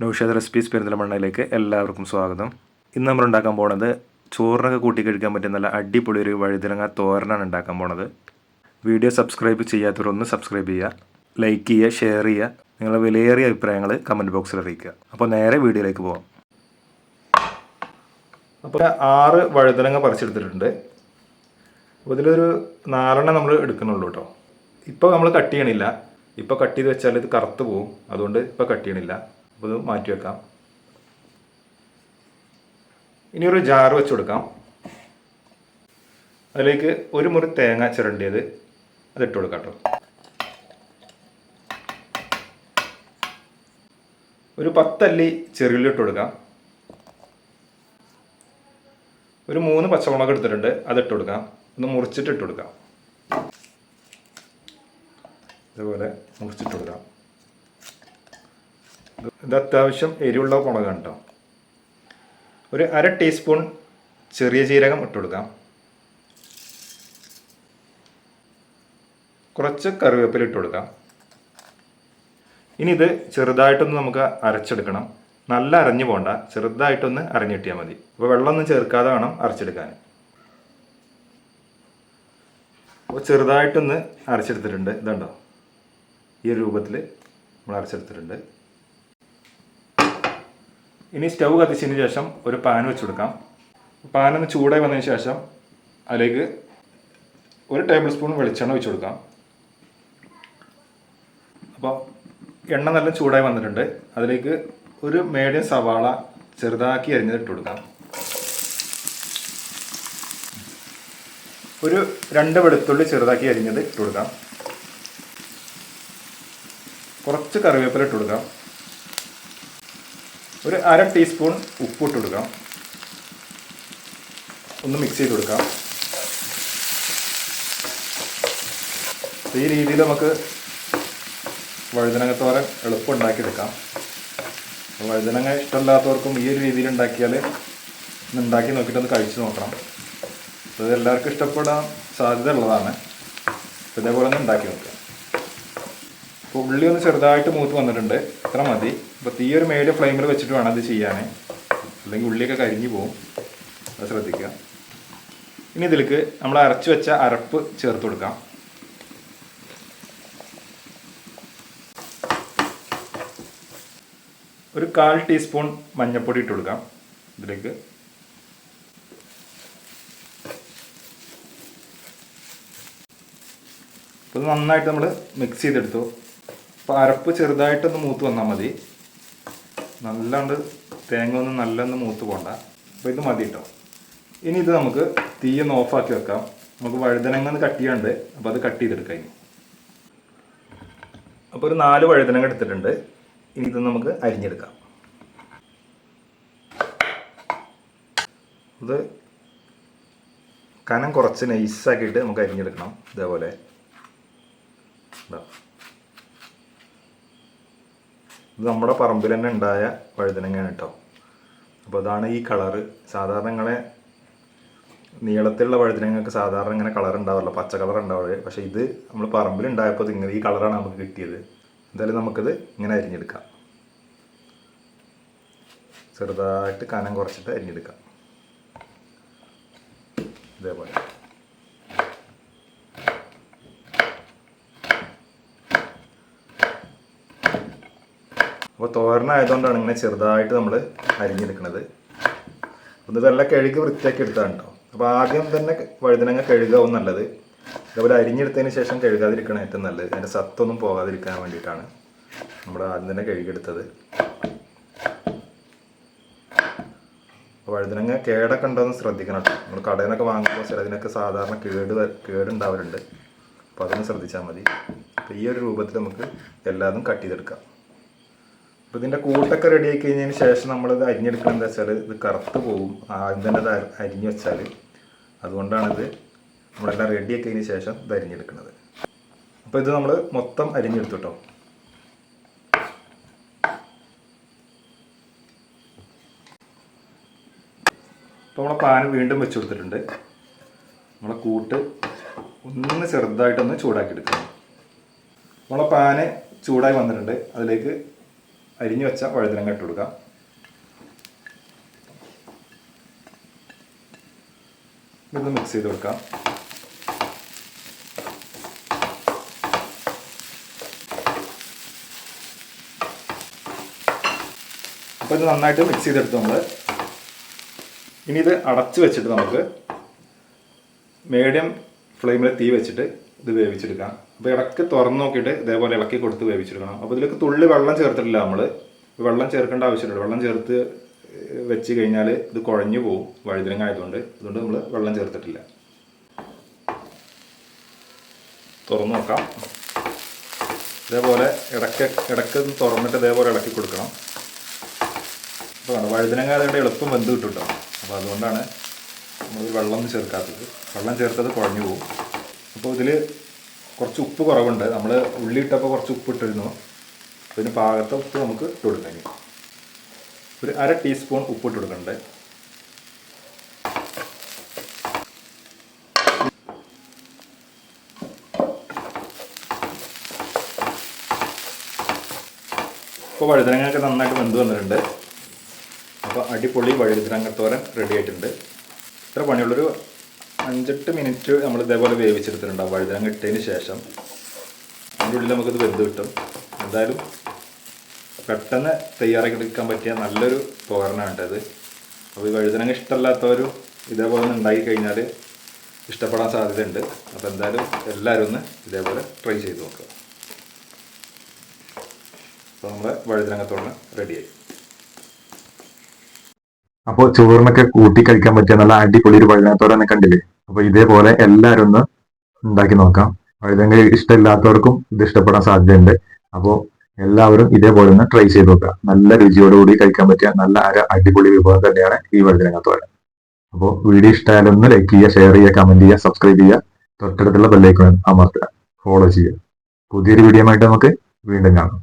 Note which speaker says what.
Speaker 1: Naushad recipes പെരിന്തൽമണ്ണയിലേക്ക് എല്ലാവർക്കും സ്വാഗതം. ഇന്ന് നമ്മൾ ഉണ്ടാക്കാൻ പോണത് ചോറിനൊക്കെ കൂട്ടി കഴിക്കാൻ പറ്റിയ നല്ല അടിപൊളി ഒരു വഴുതനങ്ങ തോരനാണ് ഉണ്ടാക്കാൻ പോണത്. വീഡിയോ സബ്സ്ക്രൈബ് ചെയ്യാത്തവരൊന്ന് സബ്സ്ക്രൈബ് ചെയ്യുക, ലൈക്ക് ചെയ്യുക, ഷെയർ ചെയ്യുക. നിങ്ങളുടെ വിലയേറിയ അഭിപ്രായങ്ങൾ കമൻറ്റ് ബോക്സിൽ അറിയിക്കുക. അപ്പോൾ നേരെ വീഡിയോയിലേക്ക് പോകാം. അപ്പോൾ 6 വഴുതനങ്ങ പറിച്ചെടുത്തിട്ടുണ്ട്. അപ്പോൾ ഇതിലൊരു 4 നമ്മൾ എടുക്കുന്നുള്ളൂ കേട്ടോ. ഇപ്പോൾ നമ്മൾ കട്ട് ചെയ്യണില്ല. ഇപ്പോൾ കട്ട് ചെയ്ത് വെച്ചാൽ ഇത് കറുത്ത് പോവും, അതുകൊണ്ട് ഇപ്പോൾ കട്ട് ചെയ്യണില്ല. അപ്പോൾ ഇത് മാറ്റി വെക്കാം. ഇനി ഒരു ജാർ വെച്ച് കൊടുക്കാം. അതിലേക്ക് ഒരു മുറി തേങ്ങ ചിരണ്ടിയത് അതിട്ട് കൊടുക്കാം കേട്ടോ. ഒരു 10 അല്ലി ചെറിയുള്ളി ഇട്ട് കൊടുക്കാം. ഒരു 3 പച്ചമുളക് എടുത്തിട്ടുണ്ട്, അതിട്ട് കൊടുക്കാം. ഒന്ന് മുറിച്ചിട്ട് ഇട്ട് കൊടുക്കാം. ഇതുപോലെ മുറിച്ചിട്ട് കൊടുക്കാം. ഇത് അത്യാവശ്യം എരിവുള്ള മുളകാണ് കേട്ടോ. ഒരു 1/2 ടീസ്പൂൺ ചെറിയ ജീരകം ഇട്ട് കൊടുക്കാം. കുറച്ച് കറിവേപ്പില ഇട്ട് കൊടുക്കാം. ഇനി ഇത് ചെറുതായിട്ടൊന്ന് നമുക്ക് അരച്ചെടുക്കണം. നല്ല അരഞ്ഞു പോകണ്ട, ചെറുതായിട്ടൊന്ന് അരഞ്ഞിട്ടിയാൽ മതി. അപ്പോൾ വെള്ളമൊന്നും ചേർക്കാതെ വേണം അരച്ചെടുക്കാൻ. അപ്പോൾ ചെറുതായിട്ടൊന്ന് അരച്ചെടുത്തിട്ടുണ്ട്. ഇതുണ്ടോ, ഈ ഒരു രൂപത്തിൽ നമ്മൾ അരച്ചെടുത്തിട്ടുണ്ട്. ഇനി സ്റ്റൗ കത്തിച്ചതിന് ശേഷം ഒരു പാൻ വെച്ച് കൊടുക്കാം. പാനൊന്ന് ചൂടായി വന്നതിന് ശേഷം അതിലേക്ക് 1 ടേബിൾ സ്പൂൺ വെളിച്ചെണ്ണ ഒഴിച്ച് കൊടുക്കാം. അപ്പോൾ എണ്ണ നല്ല ചൂടായി വന്നിട്ടുണ്ട്. അതിലേക്ക് ഒരു മീഡിയം സവാള ചെറുതാക്കി അരിഞ്ഞത് ഇട്ട് കൊടുക്കാം. ഒരു 2 വെളുത്തുള്ളി ചെറുതാക്കി അരിഞ്ഞത് ഇട്ട് കൊടുക്കാം. കുറച്ച് കറിവേപ്പില ഇട്ട് കൊടുക്കാം. ഒരു 1/2 ടീസ്പൂൺ ഉപ്പ് ഇട്ട് കൊടുക്കാം. ഒന്ന് മിക്സ് ചെയ്ത് കൊടുക്കാം. ഈ രീതിയിൽ നമുക്ക് വഴുതനങ്ങത്തോരൻ എളുപ്പം ഉണ്ടാക്കിയെടുക്കാം. വഴുതനങ്ങ ഇഷ്ടമില്ലാത്തവർക്കും ഈ ഒരു രീതിയിൽ ഉണ്ടാക്കിയാൽ ഒന്ന് ഉണ്ടാക്കി നോക്കിയിട്ടൊന്ന് കഴിച്ച് നോക്കണം. അത് എല്ലാവർക്കും ഇഷ്ടപ്പെടാൻ സാധ്യത ഉള്ളതാണ്. ഇതേപോലെ ഒന്ന് ഉണ്ടാക്കി നോക്കുക. അപ്പോൾ ഉള്ളി ഒന്ന് ചെറുതായിട്ട് മൂത്ത് വന്നിട്ടുണ്ട്, ഇത്ര മതി. അപ്പോൾ തീ ഒരു മീഡിയം ഫ്ലെയിമിൽ വെച്ചിട്ട് വേണം അത് ചെയ്യാൻ, അല്ലെങ്കിൽ ഉള്ളിയൊക്കെ കരിഞ്ഞു പോകും. അത് ശ്രദ്ധിക്കുക. ഇനി ഇതിലേക്ക് നമ്മൾ അരച്ച് വെച്ച അരപ്പ് ചേർത്ത് കൊടുക്കാം. ഒരു 1/4 ടീസ്പൂൺ മഞ്ഞൾപ്പൊടി ഇട്ട് കൊടുക്കാം ഇതിലേക്ക്. അപ്പോൾ ഇത് നന്നായിട്ട് നമ്മൾ മിക്സ് ചെയ്തെടുത്തു. അപ്പോൾ അരപ്പ് ചെറുതായിട്ടൊന്ന് മൂത്ത് വന്നാൽ മതി, നല്ലാണ്ട് തേങ്ങ ഒന്നും നല്ലൊന്ന് മൂത്ത് പോകണ്ട. അപ്പോൾ ഇത് മതി കേട്ടോ. ഇനി ഇത് നമുക്ക് തീയൊന്ന് ഓഫാക്കി വെക്കാം. നമുക്ക് വഴുതനങ്ങ ഒന്ന് കട്ട് ചെയ്യാണ്ട്, അപ്പോൾ അത് കട്ട് ചെയ്തെടുക്കാം. ഇനി അപ്പോൾ ഒരു 4 വഴുതനങ്ങ എടുത്തിട്ടുണ്ട്. ഇനി ഇത് നമുക്ക് അരിഞ്ഞെടുക്കാം. ഇത് കനം കുറച്ച് നൈസാക്കിയിട്ട് നമുക്ക് അരിഞ്ഞെടുക്കണം. ഇതേപോലെ ഇത് നമ്മുടെ പറമ്പിൽ തന്നെ ഉണ്ടായ വഴുതനങ്ങയാണ് കേട്ടോ. അപ്പോൾ അതാണ് ഈ കളറ്. സാധാരണ ഇങ്ങനെ നീളത്തിലുള്ള വഴുതനങ്ങൾക്ക് സാധാരണ ഇങ്ങനെ കളർ ഉണ്ടാവില്ല, പച്ച കളർ ഉണ്ടാവുക. പക്ഷേ ഇത് നമ്മൾ പറമ്പിലുണ്ടായപ്പോൾ ഇങ്ങനെ ഈ കളറാണ് നമുക്ക് കിട്ടിയത്. എന്തായാലും നമുക്കിത് ഇങ്ങനെ അരിഞ്ഞെടുക്കാം. ചെറുതായിട്ട് കനം കുറച്ചിട്ട് അരിഞ്ഞെടുക്കാം. ഇതേപോലെ അപ്പോൾ തോരനായതുകൊണ്ടാണ് ഇങ്ങനെ ചെറുതായിട്ട് നമ്മൾ അരിഞ്ഞെടുക്കുന്നത്. ഒന്ന് വെള്ളം കഴുകി വൃത്തിയാക്കി എടുത്താണ് കേട്ടോ. അപ്പോൾ ആദ്യം തന്നെ വഴുതനങ്ങ കഴുകാവും നല്ലത്. ഇതേപോലെ അരിഞ്ഞെടുത്തതിന് ശേഷം കഴുകാതിരിക്കണം ഏറ്റവും നല്ലത്. അതിൻ്റെ സത്തൊന്നും പോകാതിരിക്കാൻ വേണ്ടിയിട്ടാണ് നമ്മൾ ആദ്യം തന്നെ കഴുകിയെടുത്തത്. വഴുതനങ്ങ കേടൊക്കെ ഉണ്ടോയെന്ന് ശ്രദ്ധിക്കണം കേട്ടോ. നമ്മൾ കടയിൽ നിന്നൊക്കെ വാങ്ങുമ്പോൾ ചിലതിനൊക്കെ സാധാരണ കേടുണ്ടാവലുണ്ട്. അപ്പോൾ അതൊന്ന് ശ്രദ്ധിച്ചാൽ മതി. അപ്പോൾ ഈ ഒരു രൂപത്തിൽ നമുക്ക് എല്ലാതും കട്ട് ചെയ്തെടുക്കാം. അപ്പോൾ ഇതിൻ്റെ കൂട്ടൊക്കെ റെഡി ആക്കി കഴിഞ്ഞതിന് ശേഷം നമ്മളിത് അരിഞ്ഞെടുക്കുന്നത് എന്താ വെച്ചാൽ ഇത് കറുത്ത് പോകും ആദ്യം തന്നെ ഇത് അരിഞ്ഞു വെച്ചാൽ. അതുകൊണ്ടാണിത് നമ്മളെല്ലാം റെഡി ആക്കിയതിന് ശേഷം ഇത് അരിഞ്ഞെടുക്കുന്നത്. അപ്പോൾ ഇത് നമ്മൾ മൊത്തം അരിഞ്ഞെടുത്തു കേട്ടോ. അപ്പോൾ നമ്മളെ പാൻ വീണ്ടും വെച്ച് കൊടുത്തിട്ടുണ്ട്. നമ്മളെ കൂട്ട് ഒന്ന് ചെറുതായിട്ടൊന്ന് ചൂടാക്കി എടുക്കണം. നമ്മളെ പാന് ചൂടായി വന്നിട്ടുണ്ട്. അതിലേക്ക് അരിഞ്ഞു വെച്ച വഴുതനങ്ങ ഇട്ട് കൊടുക്കാം. ഇതൊന്ന് മിക്സ് ചെയ്ത് കൊടുക്കാം. അപ്പോൾ ഇത് നന്നായിട്ട് മിക്സ് ചെയ്തെടുത്തു നമ്മൾ. ഇനി ഇത് അടച്ചു വെച്ചിട്ട് നമുക്ക് മീഡിയം ഫ്ലെയിമിൽ തീ വെച്ചിട്ട് ഇത് വേവിച്ചെടുക്കാം. അപ്പോൾ ഇടയ്ക്ക് തുറന്ന് നോക്കിയിട്ട് ഇതേപോലെ ഇളക്കി കൊടുത്ത് വേവിച്ചെടുക്കണം. അപ്പോൾ ഇതിലേക്ക് തുള്ളി വെള്ളം ചേർത്തിട്ടില്ല നമ്മൾ. വെള്ളം ചേർക്കേണ്ട ആവശ്യമില്ല. വെള്ളം ചേർത്ത് വെച്ച് കഴിഞ്ഞാൽ ഇത് കുഴഞ്ഞു പോകും വഴുതനങ്ങ ആയതുകൊണ്ട്. അതുകൊണ്ട് നമ്മൾ വെള്ളം ചേർത്തിട്ടില്ല. തുറന്ന് നോക്കാം. ഇതേപോലെ ഇടയ്ക്ക് തുറന്നിട്ട് ഇതേപോലെ ഇളക്കി കൊടുക്കണം. അപ്പോൾ വഴുതനങ്ങ അതിൻ്റെ എളുപ്പം വെന്ത് കിട്ടും കേട്ടോ. അപ്പോൾ അതുകൊണ്ടാണ് നമ്മൾ വെള്ളം ചേർക്കാത്തത്. വെള്ളം ചേർത്തത് കുഴഞ്ഞു പോകും. അപ്പോൾ ഇതിൽ കുറച്ച് ഉപ്പ് കുറവുണ്ട്. നമ്മൾ ഉള്ളി ഇട്ടപ്പോൾ കുറച്ച് ഉപ്പ് ഇട്ടിരുന്നു. അതിന് പാകത്തെ ഉപ്പ് നമുക്ക് ഇട്ട് കൊടുക്കാം. ഒരു 1/2 ടീസ്പൂൺ ഉപ്പ് ഇട്ട് കൊടുക്കുന്നുണ്ട്. ഇപ്പോൾ വഴുതനങ്ങയൊക്കെ നന്നായിട്ട് വെന്ത് വന്നിട്ടുണ്ട്. അപ്പോൾ അടിപൊളി വഴുതനങ്ങത്തോരൻ റെഡി ആയിട്ടുണ്ട്. ഇത്ര പണിയുള്ളൊരു 5-8 മിനിറ്റ് നമ്മൾ ഇതേപോലെ വേവിച്ചെടുത്തിട്ടുണ്ടാവും വഴുതനങ്ങ ഇട്ടതിന് ശേഷം. അതിൻ്റെ ഉള്ളിൽ നമുക്കിത് വെന്ത് കിട്ടും. എന്തായാലും പെട്ടെന്ന് തയ്യാറാക്കി എടുക്കാൻ പറ്റിയ നല്ലൊരു തോരനാണ് ഇത്. അപ്പോൾ ഈ വഴുതനങ്ങ ഇഷ്ടമല്ലാത്തവരും ഇതേപോലെ ഒന്ന് ഉണ്ടാക്കി കഴിഞ്ഞാൽ ഇഷ്ടപ്പെടാൻ സാധ്യതയുണ്ട്. അപ്പോൾ എന്തായാലും എല്ലാവരും ഒന്ന് ഇതേപോലെ ട്രൈ ചെയ്ത് നോക്കുക. അപ്പോൾ നമ്മുടെ വഴുതനങ്ങത്തോരൻ റെഡിയായി.
Speaker 2: അപ്പോൾ ചോറിനൊക്കെ കൂട്ടി കഴിക്കാൻ പറ്റിയ നല്ല അടിപൊളി ഒരു വഴുതനത്തോരനെ കണ്ടില്ലേ. അപ്പോൾ ഇതേപോലെ എല്ലാവരും ഒന്ന് ഉണ്ടാക്കി നോക്കാം. വഴുതനങ്ങ ഇഷ്ടമില്ലാത്തവർക്കും ഇത് ഇഷ്ടപ്പെടാൻ സാധ്യതയുണ്ട്. അപ്പോൾ എല്ലാവരും ഇതേപോലെ ഒന്ന് ട്രൈ ചെയ്ത് നോക്കുക. നല്ല രുചിയോടുകൂടി കഴിക്കാൻ പറ്റിയ നല്ല അടിപൊളി വിഭവം തന്നെയാണ് ഈ വഴുതനങ്ങത്തോരൻ. അപ്പോൾ വീഡിയോ ഇഷ്ടമായാലൊന്ന് ലൈക്ക് ചെയ്യുക, ഷെയർ ചെയ്യുക, കമന്റ് ചെയ്യുക, സബ്സ്ക്രൈബ് ചെയ്യുക, തൊട്ടടുത്തുള്ള ബെല്ലൈക്കൺ അമർത്തുക, ഫോളോ ചെയ്യുക. പുതിയൊരു വീഡിയോ ആയിട്ട് നമുക്ക് വീണ്ടും കാണാം.